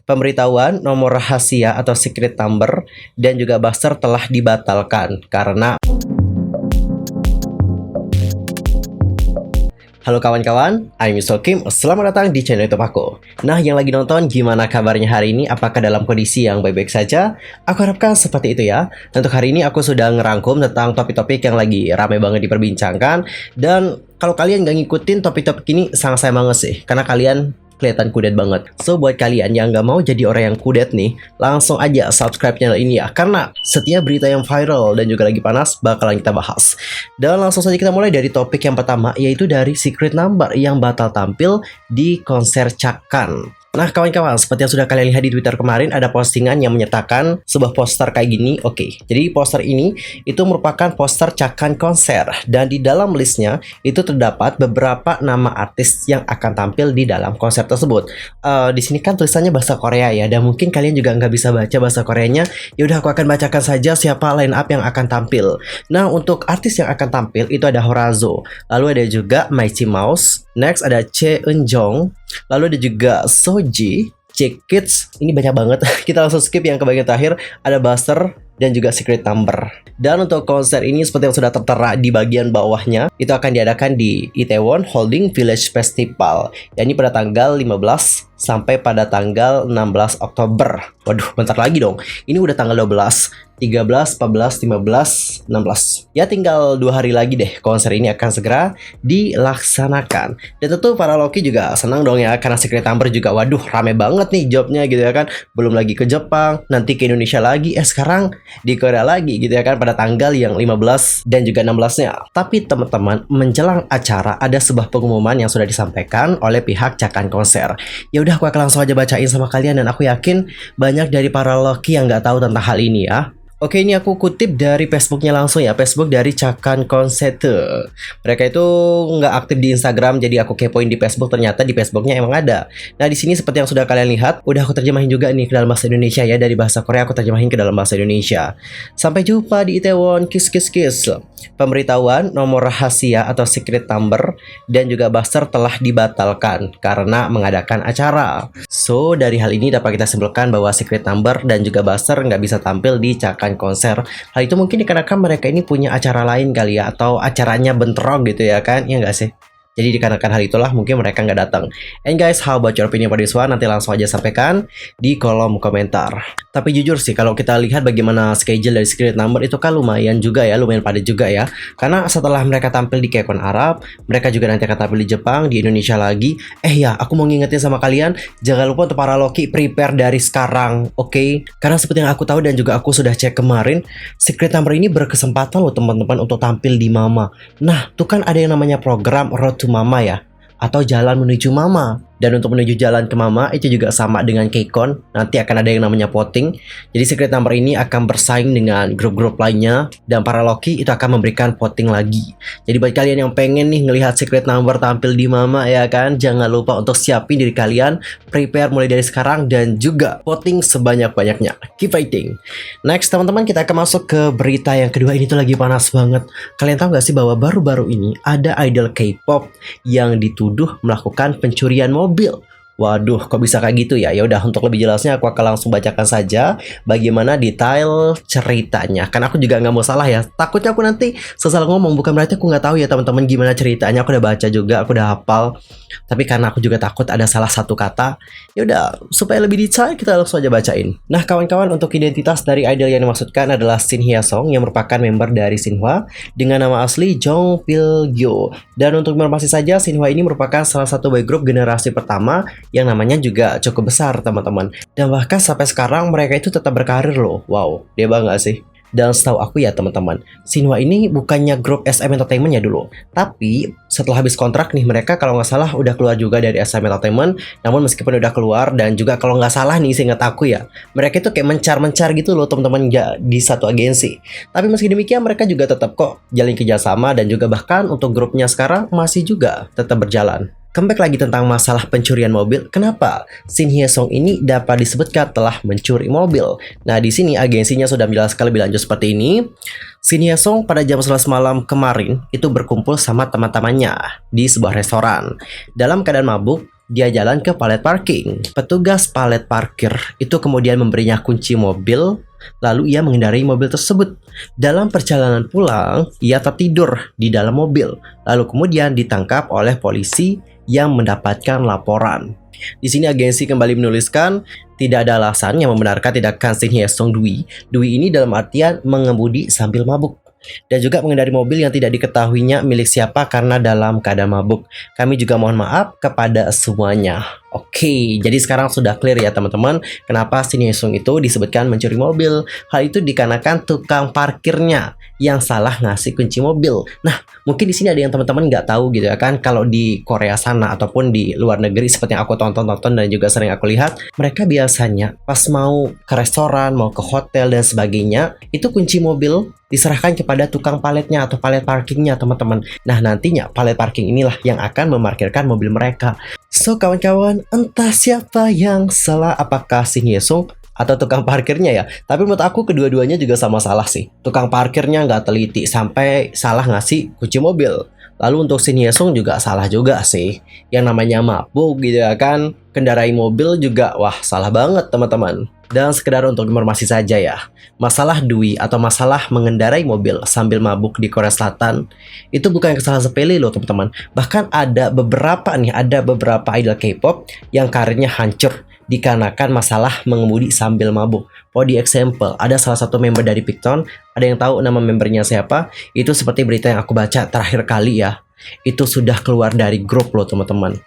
Pemberitahuan nomor rahasia atau secret number dan juga buzzer telah dibatalkan karena Halo kawan-kawan, I'm Yuso Kim. Selamat datang di channel YouTube aku. Nah, yang lagi nonton, gimana kabarnya hari ini? Apakah dalam kondisi yang baik-baik saja? Aku harapkan seperti itu ya. Untuk hari ini aku sudah ngerangkum tentang topik-topik yang lagi ramai banget diperbincangkan. Dan kalau kalian nggak ngikutin topik-topik ini, sangat sayang banget sih. Karena kalian kelihatan kudet banget. So, buat kalian yang nggak mau jadi orang yang kudet nih, langsung aja subscribe channel ini ya. Karena setiap berita yang viral dan juga lagi panas bakalan kita bahas. Dan langsung saja kita mulai dari topik yang pertama, yaitu dari secret number yang batal tampil di konser Chakan. Nah kawan-kawan, seperti yang sudah kalian lihat di Twitter kemarin, ada postingan yang menyertakan sebuah poster kayak gini. Oke, jadi poster ini itu merupakan poster Chakan konser. Dan di dalam listnya itu terdapat beberapa nama artis yang akan tampil di dalam konser tersebut. Di sini kan tulisannya bahasa Korea ya, dan mungkin kalian juga nggak bisa baca bahasa Koreanya. Yaudah, aku akan bacakan saja siapa line up yang akan tampil. Nah, untuk artis yang akan tampil itu ada Horazo, lalu ada juga Mighty Mouse, next ada Chae Eun Jong, lalu ada juga Soji, J-Kids, ini banyak banget. Kita langsung skip yang ke bagian terakhir, ada Buster dan juga secret number. Dan untuk konser ini seperti yang sudah tertera di bagian bawahnya, itu akan diadakan di Itaewon Holding Village Festival, yakni pada tanggal 15 sampai pada tanggal 16 Oktober. Waduh, bentar lagi dong. Ini udah tanggal 12, 13, 14, 15, 16. Ya tinggal 2 hari lagi deh konser ini akan segera dilaksanakan. Dan tentu para Loki juga senang dong ya, karena secret number juga waduh rame banget nih jobnya gitu ya kan. Belum lagi ke Jepang, nanti ke Indonesia lagi, sekarang di Korea lagi gitu ya kan, pada tanggal yang 15 dan juga 16-nya. Tapi teman-teman, menjelang acara ada sebuah pengumuman yang sudah disampaikan oleh pihak Chakan konser. Ya udah, aku akan langsung aja bacain sama kalian, dan aku yakin banyak dari para Loki yang nggak tahu tentang hal ini ya. Oke, ini aku kutip dari Facebooknya langsung ya, Facebook dari Chakan Concert. Mereka itu nggak aktif di Instagram, jadi aku kepoin di Facebook, ternyata di Facebooknya emang ada. Nah, di sini seperti yang sudah kalian lihat, udah aku terjemahin juga nih ke dalam bahasa Indonesia ya, dari bahasa Korea aku terjemahin ke dalam bahasa Indonesia. Sampai jumpa di Itaewon, kiss kiss kiss. Pemberitahuan nomor rahasia atau secret number dan juga buzzer telah dibatalkan karena mengadakan acara. So, dari hal ini dapat kita simpulkan bahwa secret number dan juga buzzer nggak bisa tampil di Chakan konser. Hal itu mungkin dikarenakan mereka ini punya acara lain kali ya, atau acaranya bentrok gitu ya kan, ya nggak sih? Jadi dikarenakan hal itulah mungkin mereka nggak datang. And guys, how about your opinion about this one? Nanti langsung aja sampaikan di kolom komentar. Tapi jujur sih, kalau kita lihat bagaimana schedule dari secret number itu kan lumayan juga ya, lumayan padat juga ya. Karena setelah mereka tampil di KCON Arab, mereka juga nanti akan tampil di Jepang, di Indonesia lagi. Ya, aku mau ngingetin sama kalian, jangan lupa untuk para Loki prepare dari sekarang, oke? Karena seperti yang aku tahu dan juga aku sudah cek kemarin, secret number ini berkesempatan loh teman-teman untuk tampil di Mama. Nah, tuh kan ada yang namanya program Road to Mama ya, atau jalan menuju Mama. Dan untuk menuju jalan ke Mama itu juga sama dengan KCON, nanti akan ada yang namanya voting. Jadi secret number ini akan bersaing dengan grup-grup lainnya, dan para Loki itu akan memberikan voting lagi. Jadi buat kalian yang pengen nih ngelihat secret number tampil di Mama ya kan, jangan lupa untuk siapin diri kalian, prepare mulai dari sekarang, dan juga voting sebanyak-banyaknya. Keep fighting. Next teman-teman, kita akan masuk ke berita yang kedua. Ini tuh lagi panas banget. Kalian tahu gak sih bahwa baru-baru ini ada idol K-pop yang dituduh melakukan pencurian mobil? Waduh, kok bisa kayak gitu ya? Ya udah, untuk lebih jelasnya aku akan langsung bacakan saja bagaimana detail ceritanya. Karena aku juga nggak mau salah ya. Takutnya aku nanti salah ngomong, bukan berarti aku nggak tahu ya teman-teman gimana ceritanya. Aku udah baca juga, aku udah hafal. Tapi karena aku juga takut ada salah satu kata, ya udah, supaya lebih detail kita langsung aja bacain. Nah kawan-kawan, untuk identitas dari idol yang dimaksudkan adalah Shin Hye Song yang merupakan member dari Shinhwa dengan nama asli Jong Pil Gyo. Dan untuk informasi saja, Shinhwa ini merupakan salah satu boy group generasi pertama yang namanya juga cukup besar teman-teman. Dan bahkan sampai sekarang mereka itu tetap berkarir loh. Wow, dia bangga sih. Dan setahu aku ya teman-teman, Shinhwa ini bukannya grup SM Entertainment ya dulu. Tapi setelah habis kontrak nih, mereka kalau nggak salah udah keluar juga dari SM Entertainment. Namun meskipun udah keluar, dan juga kalau nggak salah nih seingat aku ya, mereka itu kayak mencar-mencar gitu loh teman-teman ya, di satu agensi. Tapi meski demikian mereka juga tetap kok jalin kerjasama, dan juga bahkan untuk grupnya sekarang masih juga tetap berjalan. Comeback lagi tentang masalah pencurian mobil. Kenapa Shin Hye Song ini dapat disebutkan telah mencuri mobil? Nah, di sini agensinya sudah menjelaskan lebih lanjut seperti ini. Shin Hye Song pada jam 11 malam kemarin itu berkumpul sama teman-temannya di sebuah restoran. Dalam keadaan mabuk, dia jalan ke palet parking. Petugas palet parkir itu kemudian memberinya kunci mobil, lalu ia mengendarai mobil tersebut. Dalam perjalanan pulang, ia tertidur di dalam mobil, lalu kemudian ditangkap oleh polisi yang mendapatkan laporan. Di sini agensi kembali menuliskan tidak ada alasan yang membenarkan tindakan Shin Hye-sung Dwi. Dwi ini dalam artian mengemudi sambil mabuk dan juga mengendarai mobil yang tidak diketahuinya milik siapa karena dalam keadaan mabuk. Kami juga mohon maaf kepada semuanya. Oke, jadi sekarang sudah clear ya teman-teman, kenapa Shin Hye-sung itu disebutkan mencuri mobil. Hal itu dikarenakan tukang parkirnya yang salah ngasih kunci mobil. Nah, mungkin di sini ada yang teman-teman nggak tahu gitu ya kan, kalau di Korea sana ataupun di luar negeri seperti yang aku tonton dan juga sering aku lihat, mereka biasanya pas mau ke restoran, mau ke hotel dan sebagainya, itu kunci mobil diserahkan kepada tukang paletnya atau palet parkingnya teman-teman. Nah, nantinya palet parking inilah yang akan memarkirkan mobil mereka. So kawan-kawan, entah siapa yang salah, apakah Shin Hye-sung atau tukang parkirnya ya. Tapi menurut aku kedua-duanya juga sama salah sih. Tukang parkirnya nggak teliti sampai salah ngasih kunci mobil. Lalu untuk Shin Hye-sung juga salah juga sih. Yang namanya mabuk gitu ya kan, kendarai mobil juga wah salah banget teman-teman. Dan sekedar untuk informasi saja ya, masalah Dwi atau masalah mengendarai mobil sambil mabuk di Korea Selatan itu bukan kesalahan sepele loh teman-teman. Bahkan ada beberapa idol K-pop yang karirnya hancur dikarenakan masalah mengemudi sambil mabuk. For the example, ada salah satu member dari Bigton, ada yang tahu nama membernya siapa? Itu seperti berita yang aku baca terakhir kali ya, itu sudah keluar dari grup loh teman-teman.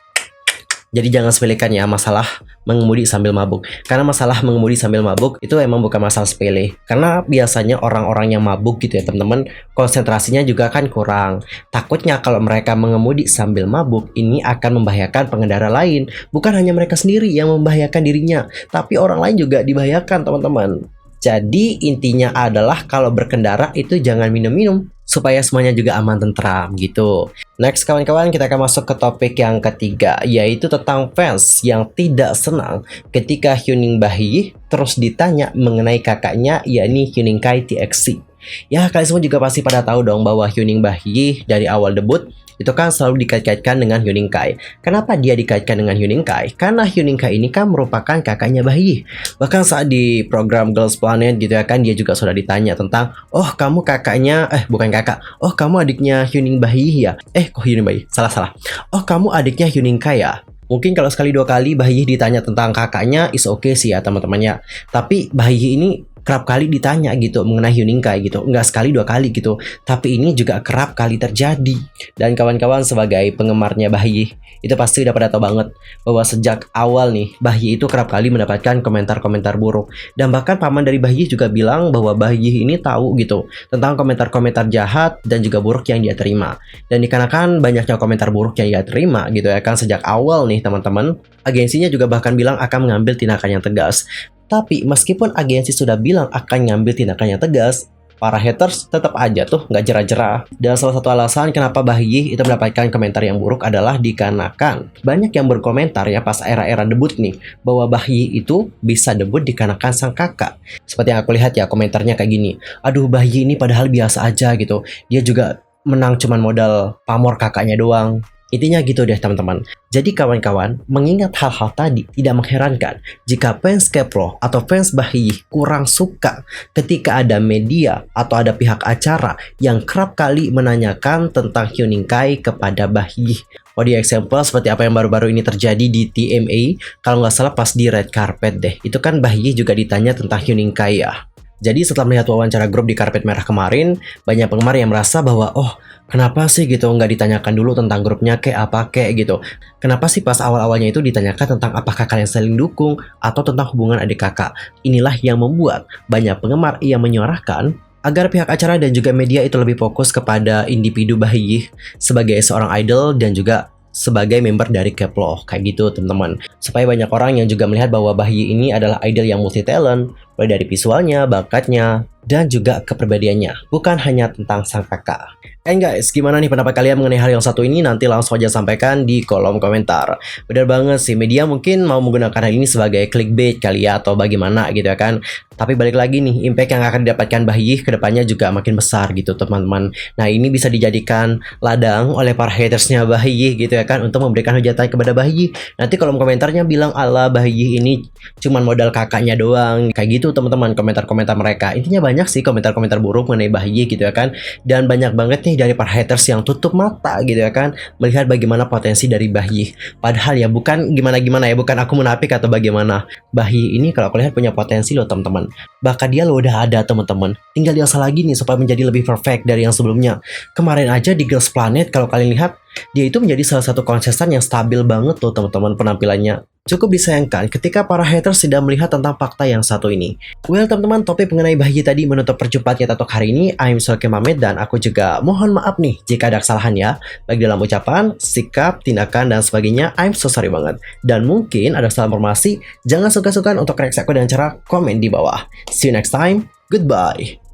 Jadi jangan sepelekan ya masalah mengemudi sambil mabuk. Karena masalah mengemudi sambil mabuk itu emang bukan masalah sepele. Karena biasanya orang-orang yang mabuk gitu ya teman-teman, konsentrasinya juga kan kurang. Takutnya kalau mereka mengemudi sambil mabuk, ini akan membahayakan pengendara lain. Bukan hanya mereka sendiri yang membahayakan dirinya, tapi orang lain juga dibahayakan teman-teman. Jadi intinya adalah kalau berkendara itu jangan minum-minum, supaya semuanya juga aman tentram gitu. Next kawan-kawan, kita akan masuk ke topik yang ketiga, yaitu tentang fans yang tidak senang ketika Hyuning Bahi terus ditanya mengenai kakaknya, yakni Hyuning Kai TXT. Ya, kalian semua juga pasti pada tahu dong bahwa Hyuning Bahi dari awal debut itu kan selalu dikait-kaitkan dengan Hyuning Kai. Kenapa dia dikaitkan dengan Hyuning Kai? Karena Hyuning Kai ini kan merupakan kakaknya Bahi. Bahkan saat di program Girls Planet gitu ya kan, dia juga sudah ditanya tentang, oh kamu kakaknya, bukan kakak, oh kamu adiknya Hyuning Bahi ya? Kok Hyuning Bahi? Salah. Oh kamu adiknya Hyuning Kai ya? Mungkin kalau sekali dua kali Bahi ditanya tentang kakaknya is okay sih ya teman-temannya. Tapi Bahi ini kerap kali ditanya gitu mengenai Hyuning Kai gitu, nggak sekali dua kali gitu, tapi ini juga kerap kali terjadi. Dan kawan-kawan sebagai penggemarnya Bahi itu pasti udah pada tahu banget bahwa sejak awal nih Bahi itu kerap kali mendapatkan komentar-komentar buruk, dan bahkan paman dari Bahi juga bilang bahwa Bahi ini tahu gitu tentang komentar-komentar jahat dan juga buruk yang dia terima. Dan dikarenakan banyaknya komentar buruk yang dia terima gitu ya kan sejak awal nih teman-teman, agensinya juga bahkan bilang akan mengambil tindakan yang tegas. Tapi meskipun agensi sudah bilang akan ngambil tindakan yang tegas, para haters tetap aja tuh nggak jerah-jerah. Dan salah satu alasan kenapa Bahi itu mendapatkan komentar yang buruk adalah dikarenakan banyak yang berkomentar ya pas era-era debut nih, bahwa Bahi itu bisa debut dikarenakan sang kakak. Seperti yang aku lihat ya komentarnya kayak gini, aduh Bahi ini padahal biasa aja gitu, dia juga menang cuman modal pamor kakaknya doang. Intinya gitu deh teman-teman. Jadi kawan-kawan, mengingat hal-hal tadi tidak mengherankan jika fans K-pop atau fans Bahi kurang suka ketika ada media atau ada pihak acara yang kerap kali menanyakan tentang Hyuning Kai kepada Bahi. For the example, seperti apa yang baru-baru ini terjadi di TMA, kalau nggak salah pas di red carpet deh, itu kan Bahi juga ditanya tentang Hyuning Kai ya. Jadi setelah melihat wawancara grup di karpet merah kemarin, banyak penggemar yang merasa bahwa kenapa sih gitu nggak ditanyakan dulu tentang grupnya kayak apa kayak gitu. Kenapa sih pas awal-awalnya itu ditanyakan tentang apakah kalian saling dukung atau tentang hubungan adik kakak. Inilah yang membuat banyak penggemar yang menyuarakan agar pihak acara dan juga media itu lebih fokus kepada individu Bahi sebagai seorang idol dan juga sebagai member dari K-pop kayak gitu teman-teman, supaya banyak orang yang juga melihat bahwa Bahi ini adalah idol yang multi talent, mulai dari visualnya, bakatnya, dan juga kepribadiannya, bukan hanya tentang sang kakak. And guys, gimana nih pendapat kalian mengenai hal yang satu ini? Nanti langsung aja sampaikan di kolom komentar. Bener banget sih, media mungkin mau menggunakan hal ini sebagai clickbait kali ya, atau bagaimana gitu ya kan. Tapi balik lagi nih, impact yang akan didapatkan Bahyih ke depannya juga makin besar gitu teman-teman. Nah ini bisa dijadikan ladang oleh para hatersnya Bahyih gitu ya kan, untuk memberikan hujatan kepada Bahyih. Nanti kolom komentarnya bilang ala Bahyih ini cuman modal kakaknya doang. Kayak gitu teman-teman komentar-komentar mereka. Intinya banyak sih komentar-komentar buruk mengenai Bahyih gitu ya kan. Dan banyak banget nih dari para haters yang tutup mata gitu ya kan, melihat bagaimana potensi dari Bahyih. Padahal ya bukan gimana-gimana ya, bukan aku munafik atau bagaimana. Bahyih ini kalau aku lihat punya potensi loh teman-teman. Bahkan dia lo udah ada teman-teman. Tinggal diasah lagi nih supaya menjadi lebih perfect dari yang sebelumnya. Kemarin aja di Girls Planet kalau kalian lihat, dia itu menjadi salah satu kontestan yang stabil banget tuh teman-teman penampilannya. Cukup disayangkan ketika para haters tidak melihat tentang fakta yang satu ini. Well teman-teman, topik mengenai Bahyih tadi menutup perjumpaan kita untuk hari ini. I'm Sulky Mamet dan aku juga mohon maaf nih jika ada kesalahan ya, baik dalam ucapan, sikap, tindakan, dan sebagainya. I'm so sorry banget. Dan mungkin ada salah informasi, jangan sungkan-sungkan untuk koreksi aku dengan cara komen di bawah. See you next time, goodbye.